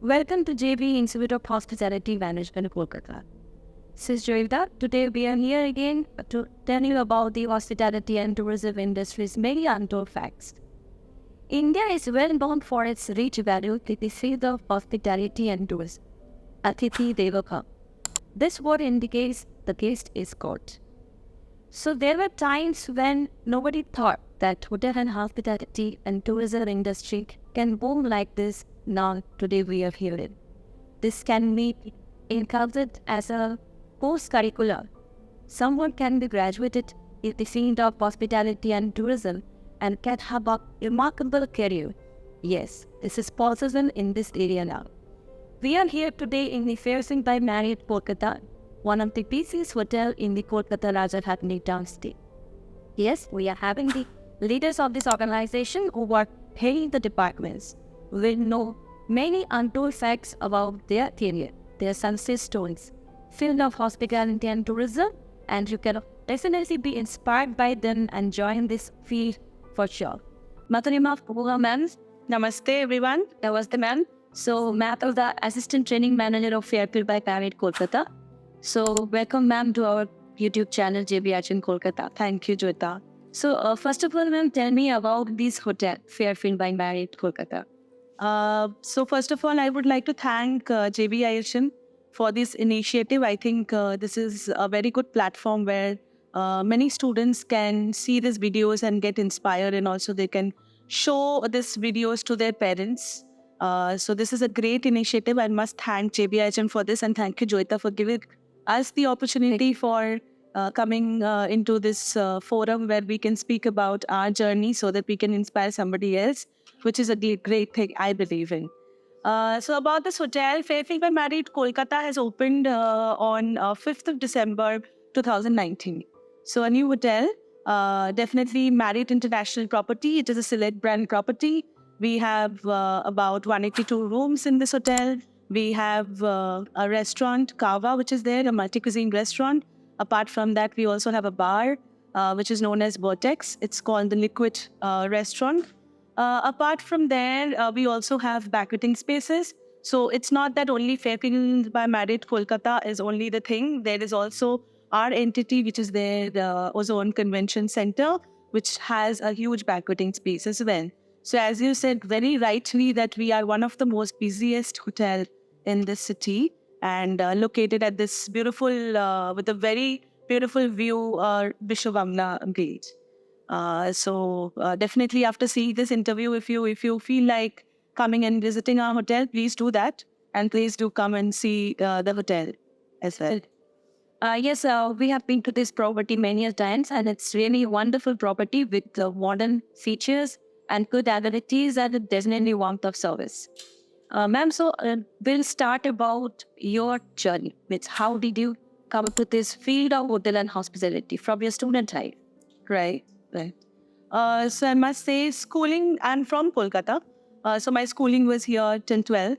Welcome to JB Institute of Hospitality Management, Kolkata. This is Joyda. Today we are here again to tell you about the hospitality and tourism industry's many untold facts. India is well known for its rich value in the field of hospitality and tourism. Atithi Deva Bhava. This word indicates the guest is God. So there were times when nobody thought that hotel and hospitality and tourism industry can boom like this. Now today we are here. This can be encountered as a post-curricular. Someone can be graduated in the field of hospitality and tourism and can have a remarkable career. Yes, this is possible in this area now. We are here today in the Fairfield By Marriott, Kolkata, one of the busiest hotel in the Kolkata Rajadhani downstate. Yes, we are having the leaders of this organization who are heading the departments. Will know many untold facts about their career, their success stories, field of hospitality and tourism, and you can definitely be inspired by them and join this field for sure. Madhurima Guha ma'am, namaste everyone. Namaste ma'am. So ma'am is the assistant training manager of Fairfield by Marriott, Kolkata. So welcome ma'am to our YouTube channel jbihm Kolkata. Thank you, Jyota. So first of all, ma'am, tell me about this hotel, Fairfield by Marriott, Kolkata. So first of all, I would like to thank jbihm for this initiative. I think this is a very good platform where many students can see these videos and get inspired, and also they can show these videos to their parents. So this is a great initiative. I must thank jbihm for this, and thank you, Joyita, for giving us the opportunity for coming into this forum where we can speak about our journey so that we can inspire somebody else, which is a great thing I believe in. So about this hotel, Fairfield by Marriott, Kolkata has opened on 5th of December 2019. So a new hotel, definitely Marriott International property. It is a select brand property. We have about 182 rooms in this hotel. We have a restaurant, Kava, which is there, a multi-cuisine restaurant. Apart from that, we also have a bar, which is known as Vortex. It's called the Liquid Restaurant. Apart from there, we also have banqueting spaces. So it's not that only Fairfield by Marriott Kolkata is only the thing. There is also our entity, which is there, the Ozone Convention Center, which has a huge banqueting space as well. So as you said very rightly that we are one of the most busiest hotel in this city and located at this beautiful, with a very beautiful view, Vishwamna Gate. So definitely after seeing this interview, if you feel like coming and visiting our hotel, please do that. And please do come and see the hotel as well. Yes, we have been to this property many times, and it's really a wonderful property with modern features and good amenities and definitely warmth of service. Ma'am, so we'll start about your journey. With how did you come to this field of hotel and hospitality from your student life? Right. So I must say schooling, I'm from Kolkata. So my schooling was here till 12.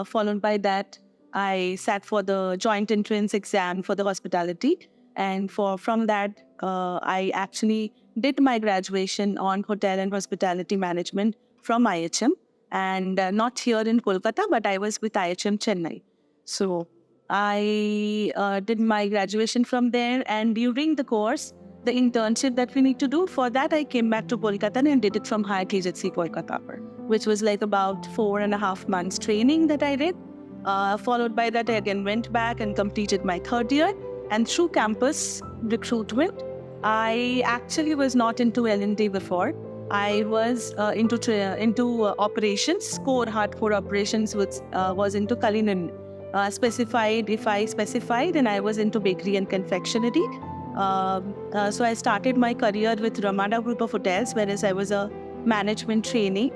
Followed by that, I sat for the joint entrance exam for the hospitality. And from that, I actually did my graduation on hotel and hospitality management from IHM. And not here in Kolkata, but I was with IHM Chennai. So I did my graduation from there. And during the course, the internship that we need to do, for that I came back to Kolkata and did it from Hyatt Regency Kolkata, which was like about 4.5 months training that I did. Followed by that, I again went back and completed my third year. And through campus recruitment, I actually was not into L&D before. I was into operations, hardcore operations, which was into culinary. If I specified, then I was into bakery and confectionery. So I started my career with Ramada Group of Hotels, whereas I was a management trainee.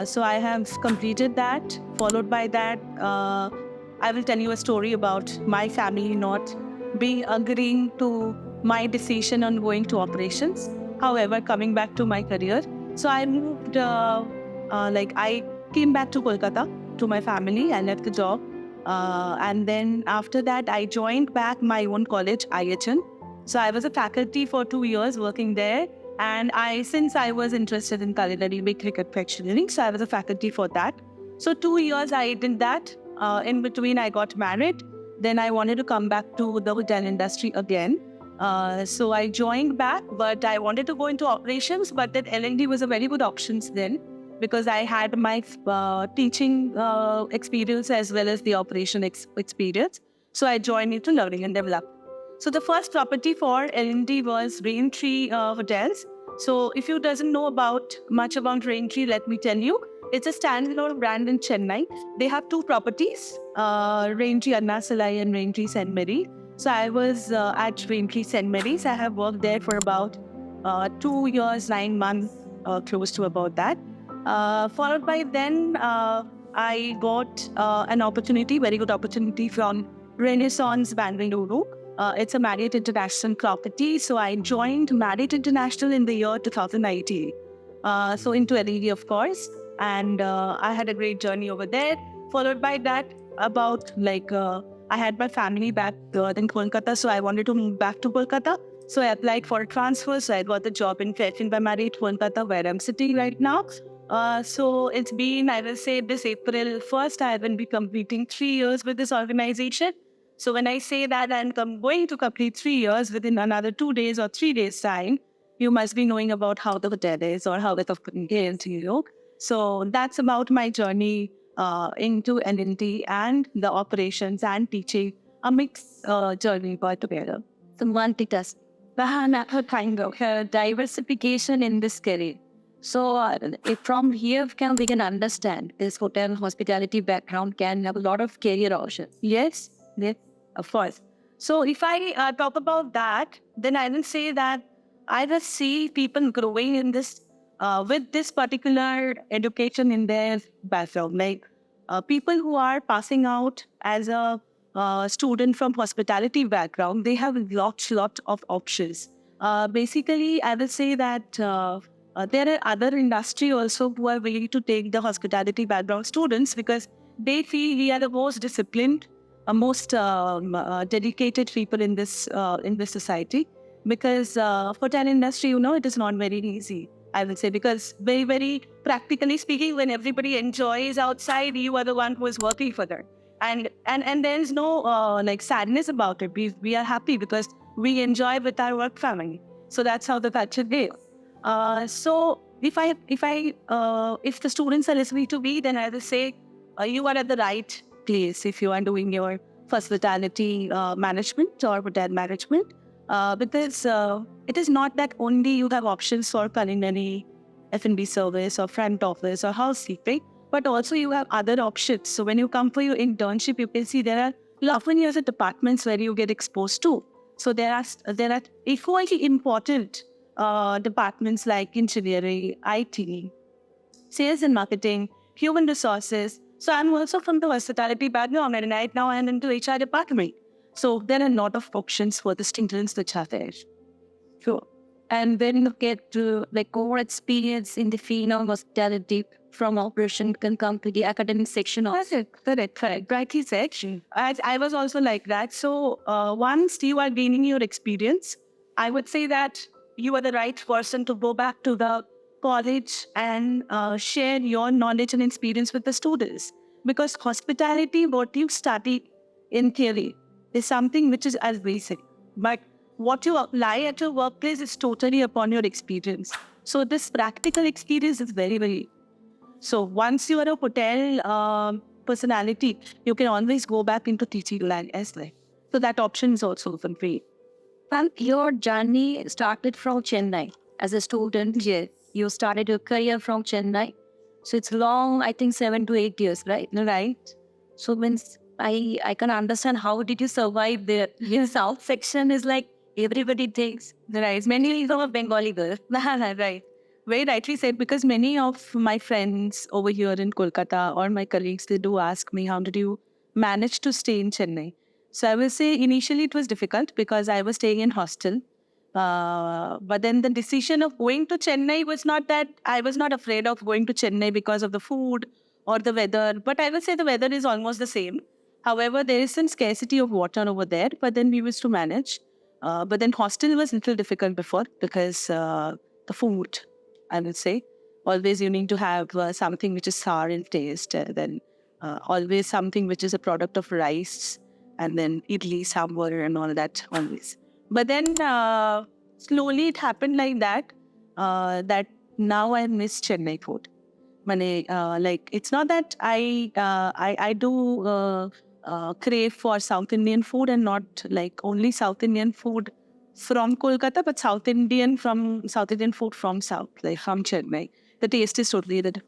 So I have completed that. Followed by that, I will tell you a story about my family not agreeing to my decision on going to operations. However, coming back to my career, so I moved, I came back to Kolkata to my family. I left the job. And then after that, I joined back my own college, IHN. So I was a faculty for 2 years working there. And since I was interested in culinary, bakery, confectionery, so I was a faculty for that. So 2 years I did that. In between, I got married. Then I wanted to come back to the hotel industry again. So I joined back, but I wanted to go into operations. But that L&D was a very good option then, because I had my teaching experience as well as the operation experience. So I joined into learning and development. So the first property for L&D was Raintree Hotels. So if you doesn't know much about Raintree, let me tell you. It's a standalone brand in Chennai. They have two properties, Raintree Annasalai and Raintree St. Mary. So I was at Raintree St. Mary's. I have worked there for about 2 years, 9 months, close to about that. Followed by then, I got an opportunity, very good opportunity from Renaissance Bangalore. It's a Marriott International property. So I joined Marriott International in the year 2019. So into LED, of course. And I had a great journey over there. Followed by that, I had my family back in Kolkata. So I wanted to move back to Kolkata. So I applied for a transfer. So I got the job in Fairfield By Marriott, Kolkata, where I'm sitting right now. So it's been, I will say, this April 1st, I will be completing 3 years with this organization. So when I say that I'm going to complete 3 years within another 2 days or 3 days time, you must be knowing about how the hotel is or how the company is, So that's about my journey into L&D and the operations and teaching, a mixed journey altogether. So multitask. The kind of diversification in this career. So if from here we can understand this hotel hospitality background can have a lot of career options. Yes, of course. So if I talk about that, then I will say that I will see people growing in this with this particular education in their background. Like people who are passing out as a student from hospitality background, they have lot of options. Basically, I will say that there are other industry also who are willing to take the hospitality background students because they feel we are the most disciplined, most dedicated people in this society. Because hotel industry, it is not very easy. I would say because very, very practically speaking, when everybody enjoys outside, you are the one who is working for them. And there is no sadness about it. We are happy because we enjoy with our work family. So that's how the culture is. So if the students are listening to me, then I will say you are at the right place if you are doing your hospitality management or hotel management. Because it is not that only you have options for culinary, F&B service or front office or housekeeping, but also you have other options. So when you come for your internship, you can see there are often years of departments where you get exposed to. So there are equally important departments like engineering, IT, sales and marketing, human resources. So I'm also from the hospitality background, and right now I'm into HR department. So there are a lot of options for the students which are there. Sure. And when you get to more experience in the field of hospitality from operation can come to the academic section also. Correct. Rightly said. I was also like that. So once you are gaining your experience, I would say that you are the right person to go back to the college and share your knowledge and experience with the students. Because hospitality, what you study in theory, is something which is as basic. But what you apply at your workplace is totally upon your experience. So this practical experience is very, very. So once you are a hotel personality, you can always go back into teaching line as well. So that option is also open for you. And your journey started from Chennai as a student. Yes. You started your career from Chennai. So it's long, I think 7 to 8 years, right? Right. So means I can understand how did you survive there. Your South section is like everybody thinks. Right. Many from a Bengali girl. Right. Very rightly said, because many of my friends over here in Kolkata or my colleagues, they do ask me, how did you manage to stay in Chennai? So I will say initially it was difficult because I was staying in hostel. But then the decision of going to Chennai was not that I was not afraid of going to Chennai because of the food or the weather. But I will say the weather is almost the same. However, there is some scarcity of water over there, but then we used to manage. But then hostel was a little difficult before because the food, I would say. always you need to have something which is sour in taste, then always something which is a product of rice, and then idli, sambar, and all that always. But then slowly it happened like that, that now I miss Chennai food. Like it's not that I do crave for South Indian food, and not like only South Indian food from Kolkata, but South Indian food from South, like from Chennai. The taste is totally different.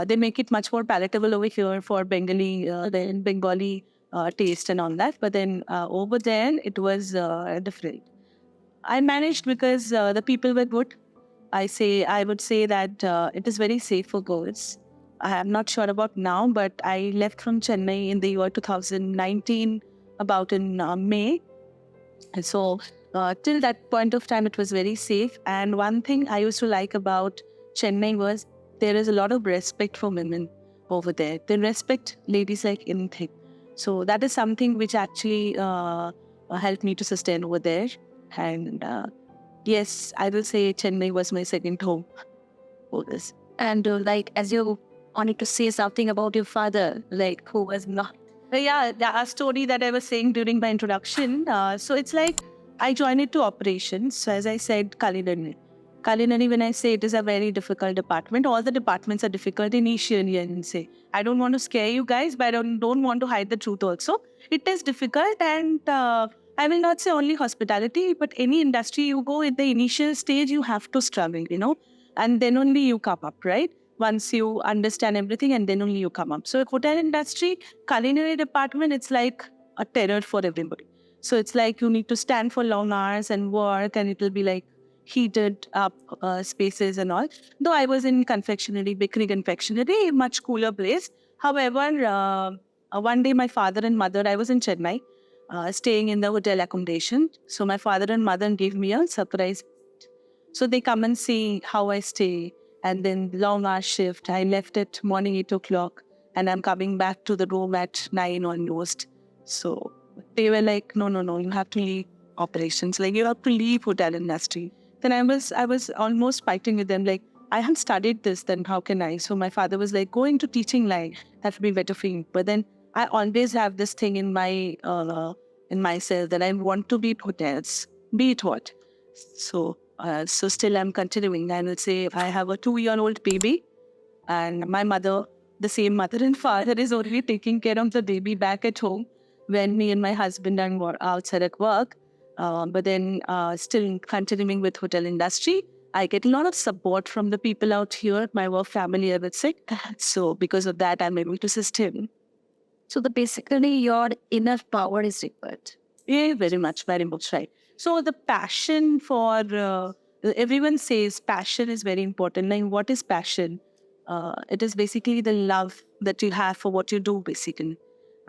They make it much more palatable over here for Bengali taste and all that. But then over there, it was different. I managed because the people were good. I would say that it is very safe for girls. I am not sure about now, but I left from Chennai in the year 2019, about in May. And so till that point of time, it was very safe. And one thing I used to like about Chennai was there is a lot of respect for women over there. They respect ladies like anything. So that is something which actually helped me to sustain over there. And yes, I will say Chennai was my second home for this. And like, as you wanted to say something about your father, like who was not. Yeah, a story that I was saying during my introduction. So it's like I joined it to operations. So as I said, culinary. Culinary, when I say it is a very difficult department, all the departments are difficult initially, I can say. I don't want to scare you guys, but I don't want to hide the truth also. It is difficult, and I will not say only hospitality, but any industry you go in the initial stage, you have to struggle, and then only you come up, right? Once you understand everything, and then only you come up. So hotel industry, culinary department, it's like a terror for everybody. So it's like you need to stand for long hours and work, and it will be like heated up spaces and all. Though I was in bakery confectionery, much cooler place. However, one day my father and mother, I was in Chennai, staying in the hotel accommodation. So my father and mother gave me a surprise. So they come and see how I stay. And then long hour shift, I left at morning 8 o'clock, and I'm coming back to the room at 9 almost. So they were like, no, you have to leave operations. Like, you have to leave hotel industry. Then I was almost fighting with them. Like, I have studied this, then how can I? So my father was like, go into teaching line. That would be better for you. But then I always have this thing in myself that I want to be at hotels, be it what. So still I'm continuing. I will say I have a 2-year-old baby, and my mother, the same mother and father, is already taking care of the baby back at home when me and my husband are outside at work. But then still continuing with hotel industry, I get a lot of support from the people out here, my work family, I would say. So because of that, I'm able to sustain. So basically your inner power is required. Yeah, very much right. So the passion for, everyone says passion is very important. Like, what is passion? It is basically the love that you have for what you do, basically.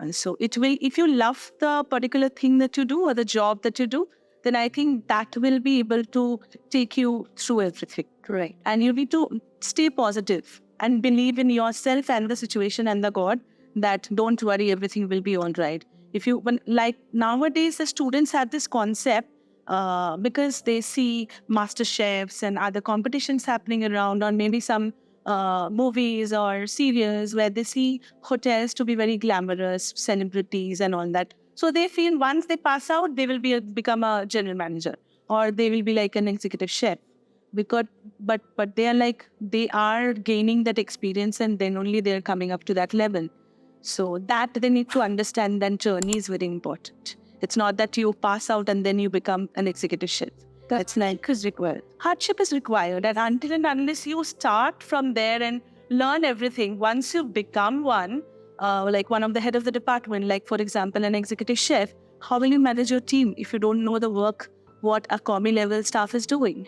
And so it will, if you love the particular thing that you do or the job that you do, then I think that will be able to take you through everything. Right. And you need to stay positive and believe in yourself and the situation and the God, that don't worry, everything will be all right. Like nowadays, the students have this concept because they see master chefs and other competitions happening around, or maybe some movies or serials where they see hotels to be very glamorous, celebrities and all that. So they feel once they pass out, they will become a general manager, or they will be like an executive chef. But they are gaining that experience, and then only they are coming up to that level. So that they need to understand that journey is very important. It's not that you pass out and then you become an executive chef. That's like is required. Hardship is required, and until and unless you start from there and learn everything, once you become one, like one of the head of the department, like for example, an executive chef, how will you manage your team if you don't know the work, what a commie level staff is doing?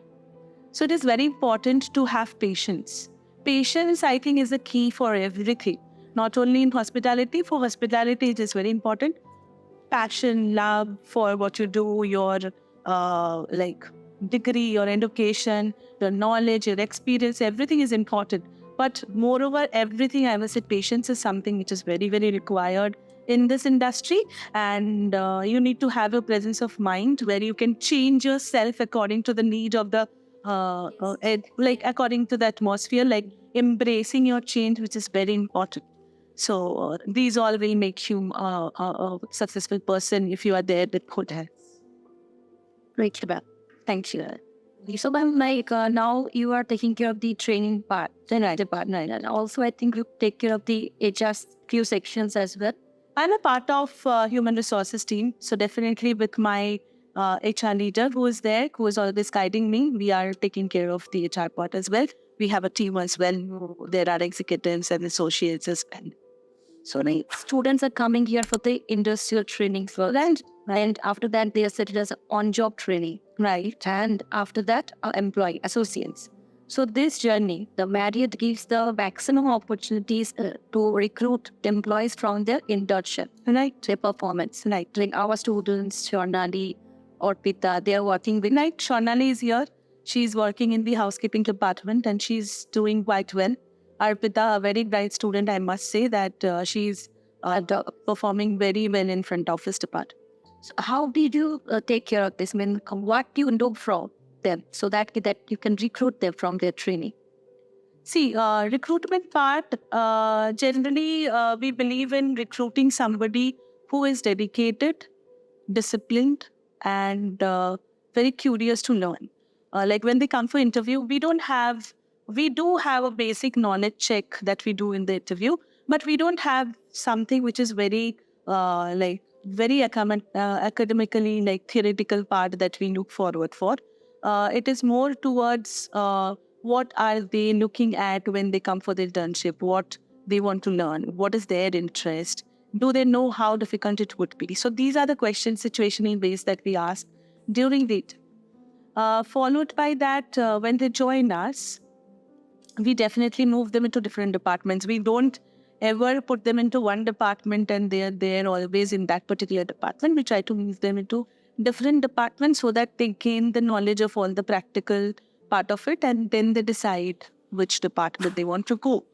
So it is very important to have patience. Patience, I think, is the key for everything. Not only in hospitality. For hospitality, it is very important. Passion, love for what you do, your degree, your education, your knowledge, your experience, everything is important. But moreover, everything, I must say, patience is something which is very, very required in this industry. And you need to have a presence of mind where you can change yourself according to the need of the like according to the atmosphere, like embracing your change, which is very important. So these all will make you a successful person if you are there with good health. Great, Shiba. Thank you. So, ma'am, like now you are taking care of the training part, the department, and also I think you take care of the HR few sections as well. I'm a part of human resources team, so definitely with my HR leader who is there, who is always guiding me, we are taking care of the HR part as well. We have a team as well. There are executives and associates as well. So the students are coming here for the industrial training first, and after that they are set as on-job training, right? And after that, employee associates. So this journey, the Marriott gives the maximum opportunities to recruit employees from their internship, right? Their performance, right? Like our students, Shornali or Pita, they are working with. Right, Shornali is here. She's working in the housekeeping department and she's doing quite well. Arpita, a very bright student, I must say that she's performing very well in front office department. So how did you take care of this? I mean, what do you know from them so that you can recruit them from their training? See, recruitment part, generally we believe in recruiting somebody who is dedicated, disciplined, and very curious to learn. Like when they come for interview, we do have a basic knowledge check that we do in the interview, but we don't have something which is very academically like theoretical part that we look forward for. It is more towards what are they looking at when they come for the internship, what they want to learn, what is their interest, do they know how difficult it would be? So these are the questions, situational based, that we ask during the interview. Followed by that, when they join us, we definitely move them into different departments. We don't ever put them into one department and they're always in that particular department. We try to move them into different departments so that they gain the knowledge of all the practical part of it, and then they decide which department they want to go.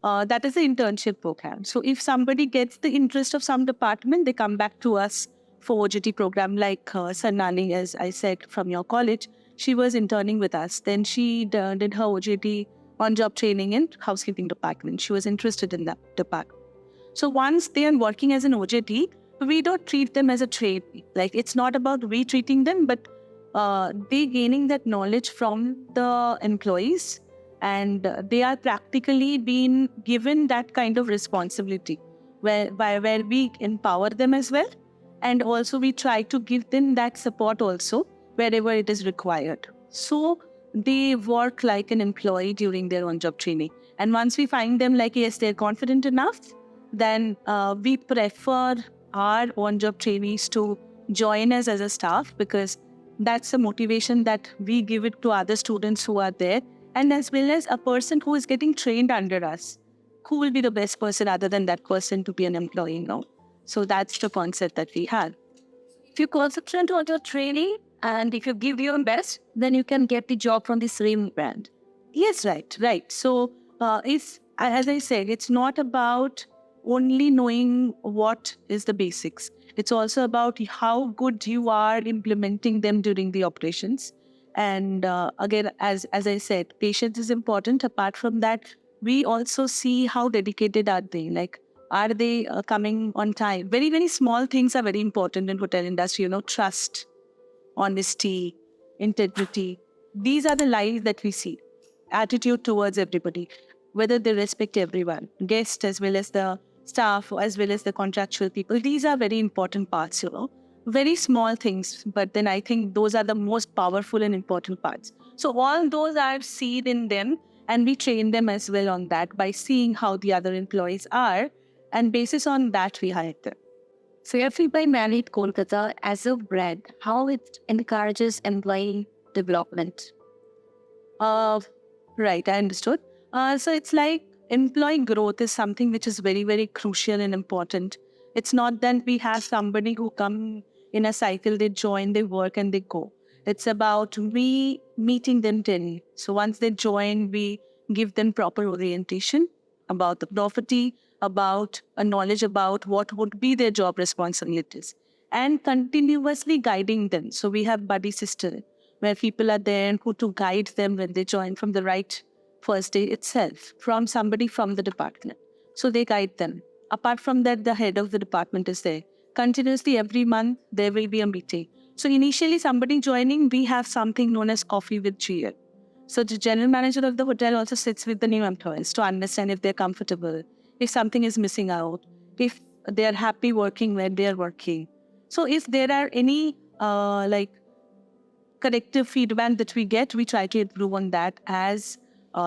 That is the internship program. So if somebody gets the interest of some department, they come back to us for OJT program, like Sanani, as I said, from your college. She was interning with us. Then she did her OJT on-job training in housekeeping department. She was interested in that department. So once they are working as an OJT, we don't treat them as a trainee. Like, it's not about we treating them, but they gaining that knowledge from the employees, and they are practically being given that kind of responsibility where we empower them as well. And also we try to give them that support also wherever it is required. So they work like an employee during their on-job training. And once we find them like, yes, they're confident enough, then we prefer our on-job trainees to join us as a staff, because that's a motivation that we give it to other students who are there, and as well as a person who is getting trained under us. Who will be the best person other than that person to be an employee now? So that's the concept that we have. If you concentrate on your training and if you give your best, then you can get the job from the same brand. Yes, right. So it's, as I said, it's not about only knowing what is the basics. It's also about how good you are implementing them during the operations. And again, as I said, patience is important. Apart from that, we also see how dedicated are they. Like, are they coming on time? Very, very small things are very important in hotel industry. Trust, honesty, integrity. These are the lies that we see. Attitude towards everybody, whether they respect everyone, guests as well as the staff, as well as the contractual people. These are very important parts, very small things, but then I think those are the most powerful and important parts. So all those are seen in them, and we train them as well on that by seeing how the other employees are, and basis on that we hire them. Fairfield by Marriott Kolkata as a brand, how it encourages employee development? Right, I understood. So it's like employee growth is something which is very, very crucial and important. It's not that we have somebody who come in a cycle, they join, they work and they go. It's about we meeting them daily. So once they join, we give them proper orientation about the property, about a knowledge about what would be their job responsibilities, and continuously guiding them. So we have buddy system where people are there who to guide them when they join from the right first day itself, from somebody from the department. So they guide them. Apart from that, the head of the department is there. Continuously every month, there will be a meeting. So initially somebody joining, we have something known as coffee with GM. So the general manager of the hotel also sits with the new employees to understand if they're comfortable, if something is missing out, if they're happy working where they're working. So if there are any corrective feedback that we get, we try to improve on that as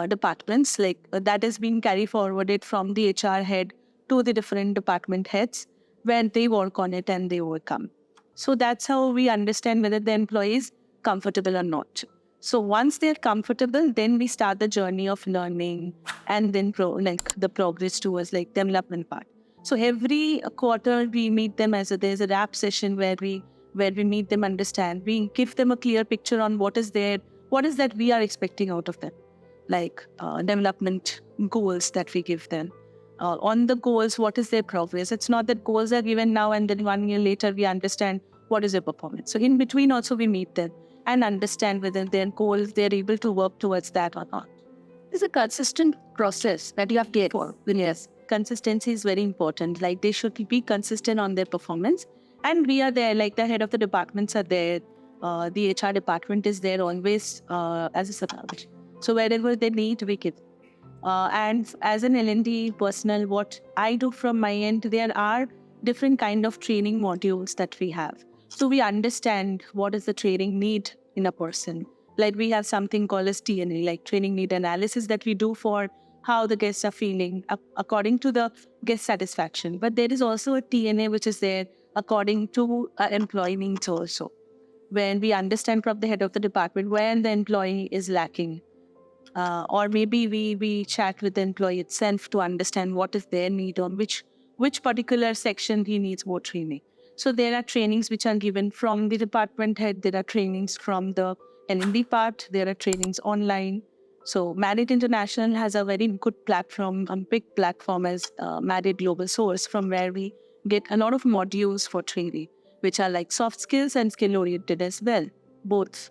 departments. That is being carried forwarded from the HR head to the different department heads where they work on it and they overcome. So that's how we understand whether the employee is comfortable or not. So once they're comfortable, then we start the journey of learning and then the progress towards development part. So every quarter we meet them there's a wrap session where we meet them, understand. We give them a clear picture on what is that we are expecting out of them, development goals that we give them. On the goals, what is their progress? It's not that goals are given now and then 1 year later we understand what is their performance. So in between also we meet them and understand whether their goals, they're able to work towards that or not. It's a consistent process that you have to for. Yes, consistency is very important. They should be consistent on their performance. And we are there, the head of the departments are there. The HR department is there always as a support. So wherever they need, we give. And as an L&D personnel, what I do from my end, there are different kind of training modules that we have. So we understand what is the training need in a person. We have something called as TNA, training need analysis, that we do for how the guests are feeling according to the guest satisfaction. But there is also a TNA which is there according to employee needs also, when we understand from the head of the department when the employee is lacking. Or maybe we chat with the employee itself to understand what is their need on which particular section he needs more training. So there are trainings which are given from the department head. There are trainings from the L&D part. There are trainings online. So Marriott International has a very good platform, a big platform as Marriott Global Source, from where we get a lot of modules for training, which are soft skills and skill-oriented as well, both.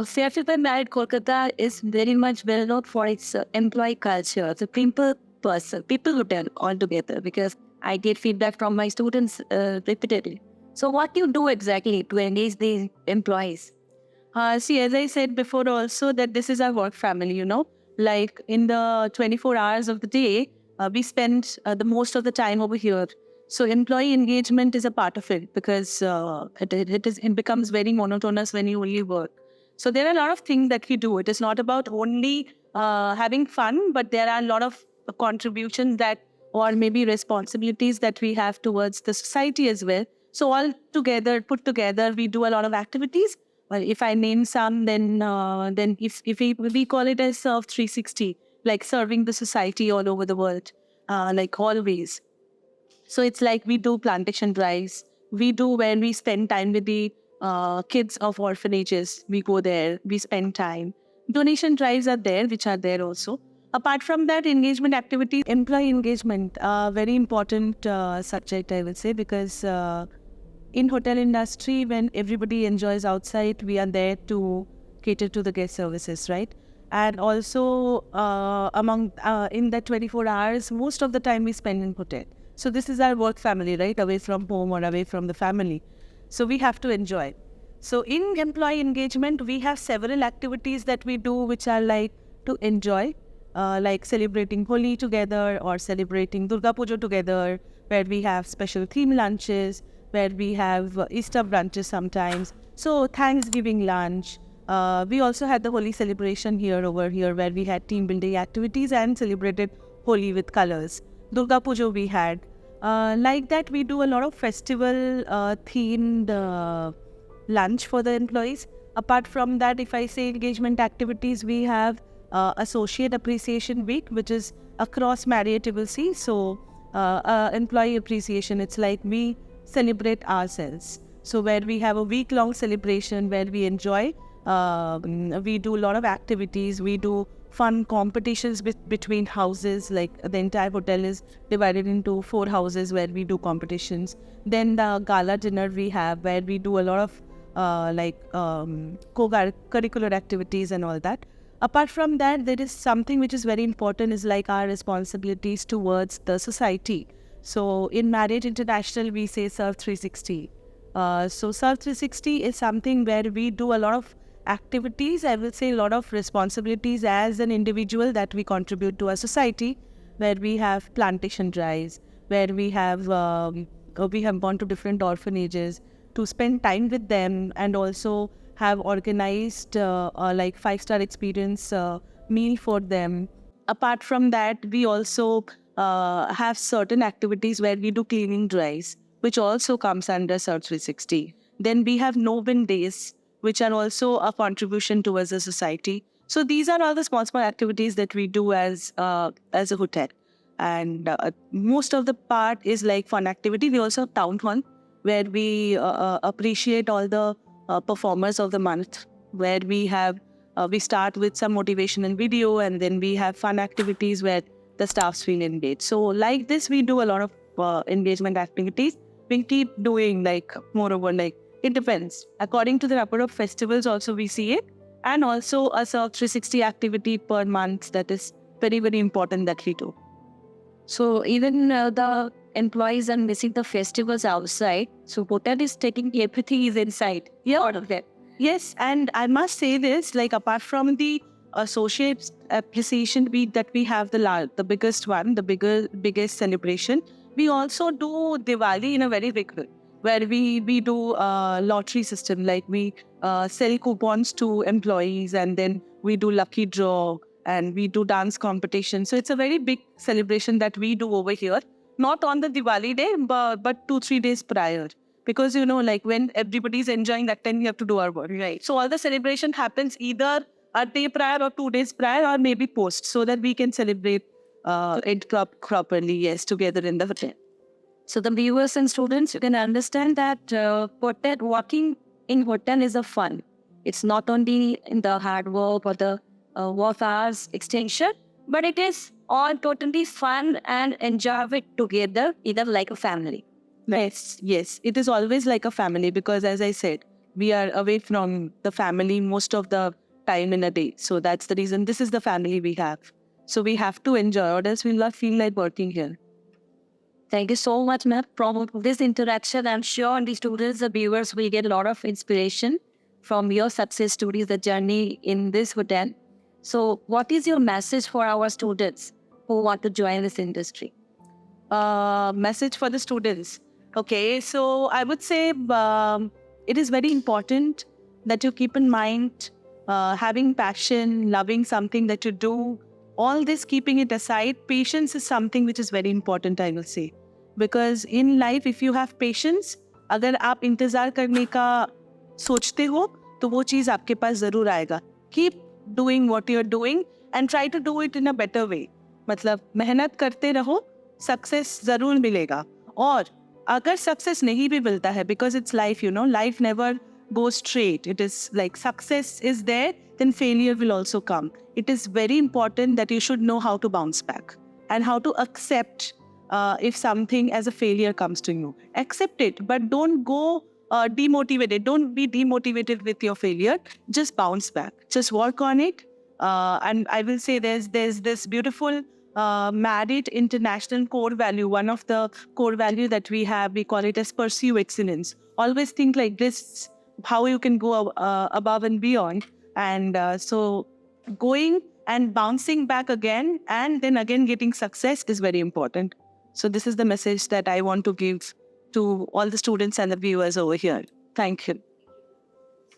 Fairfield By Marriott Kolkata is very much well known for its employee culture, the people hotel altogether, because I get feedback from my students repeatedly. So what do you do exactly to engage these employees? See, as I said before also, that this is our work family, in the 24 hours of the day, we spend the most of the time over here. So employee engagement is a part of it, because it becomes very monotonous when you only work. So there are a lot of things that we do. It is not about only having fun, but there are a lot of contributions or maybe responsibilities that we have towards the society as well. So all together, put together, we do a lot of activities. Well, if I name some, then if we call it as Serve 360, serving the society all over the world, always. So it's we do plantation drives. We do when we spend time with the kids of orphanages. We go there, we spend time. Donation drives are there, which are there also. Apart from that, engagement activities, employee engagement, very important subject, I would say, because in hotel industry, when everybody enjoys outside, we are there to cater to the guest services, right? And also in that 24 hours, most of the time we spend in hotel. So this is our work family, right? Away from home or away from the family. So we have to enjoy. So in employee engagement, we have several activities that we do which are to enjoy, celebrating Holi together or celebrating Durga Puja together, where we have special theme lunches, where we have Easter brunches sometimes. So Thanksgiving lunch. We also had the Holi celebration over here, where we had team building activities and celebrated Holi with colors. Durga Puja we had. Like that, we do a lot of festival themed lunch for the employees. Apart from that, if I say engagement activities, we have Associate Appreciation Week, which is across Marriott, you will see. So employee appreciation, it's we celebrate ourselves. So where we have a week-long celebration where we enjoy, we do a lot of activities, we do fun competitions between houses, the entire hotel is divided into 4 houses where we do competitions. Then the gala dinner we have, where we do a lot of co-curricular activities and all that. Apart from that, there is something which is very important, is like our responsibilities towards the society. So in Marriott International, we say Serve 360. So Serve 360 is something where we do a lot of activities, I will say a lot of responsibilities as an individual that we contribute to our society, where we have plantation drives, where we have gone to different orphanages to spend time with them, and also have organized like 5-star experience meal for them. Apart from that, we also have certain activities where we do cleaning drives, which also comes under Serve 360. Then we have no-win days, which are also a contribution towards the society. So these are all the small activities that we do as a hotel. And most of the part is like fun activity. We also have town hall, where we appreciate all the performers of the month, where we start with some motivational video, and then we have fun activities where the staffs feel engaged. So like this, we do a lot of engagement activities. We keep doing moreover, it depends. According to the number of festivals also we see it, and also a Serve 360 activity per month that is very, very important that we do. So even the employees are missing the festivals outside. So hotel is taking everything is inside. Yeah. Out of that. Yes, and I must say this, apart from the associate appreciation week that we have, the biggest one, the biggest celebration, we also do Diwali in a very big way, where we do lottery system, we sell coupons to employees, and then we do lucky draw, and we do dance competition. So it's a very big celebration that we do over here, not on the Diwali day, but 2-3 days prior. Because, when everybody's enjoying, that time we have to do our work. Right. So all the celebration happens either a day prior or 2 days prior, or maybe post, so that we can celebrate it properly, yes, together in the hotel. So the viewers and students, you can understand that hotel, working in hotel is a fun. It's not only in the hard work or the work hours extension, but it is all totally fun and enjoy it together, either like a family. Yes. It is always like a family, because as I said, we are away from the family most of the time in a day. So that's the reason this is the family we have. So we have to enjoy, or else we'll not feel like working here. Thank you so much, ma'am, for this interaction. I'm sure the students, the viewers will get a lot of inspiration from your success stories, the journey in this hotel. So what is your message for our students who want to join this industry? Message for the students. Okay, so I would say it is very important that you keep in mind having passion, loving something that you do, all this keeping it aside. Patience is something which is very important, I will say. Because in life, if you have patience, अगर आप इंतजार करने का सोचते हो, तो वो चीज़ आपके पास ज़रूर आएगा. Keep doing what you're doing and try to do it in a better way. मतलब मेहनत करते रहो, सक्सेस ज़रूर मिलेगा. और अगर सक्सेस नहीं भी मिलता है, because it's life, life never goes straight. It is like success is there, then failure will also come. It is very important that you should know how to bounce back and how to accept if something as a failure comes to you. Accept it, but don't go demotivated. Don't be demotivated with your failure. Just bounce back. Just work on it. And I will say there's this beautiful Marriott International core value. One of the core value that we have, we call it as pursue excellence. Always think like this, how you can go above and beyond. And so going and bouncing back again, and then again getting success is very important. So this is the message that I want to give to all the students and the viewers over here. Thank you.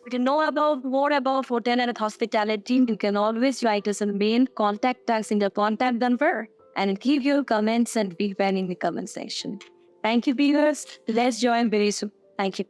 To know more about hotel and hospitality, you can always write us a mail, contact us in the contact number, and give your comments and feedback in the comment section. Thank you, viewers. Let's join very soon. Thank you.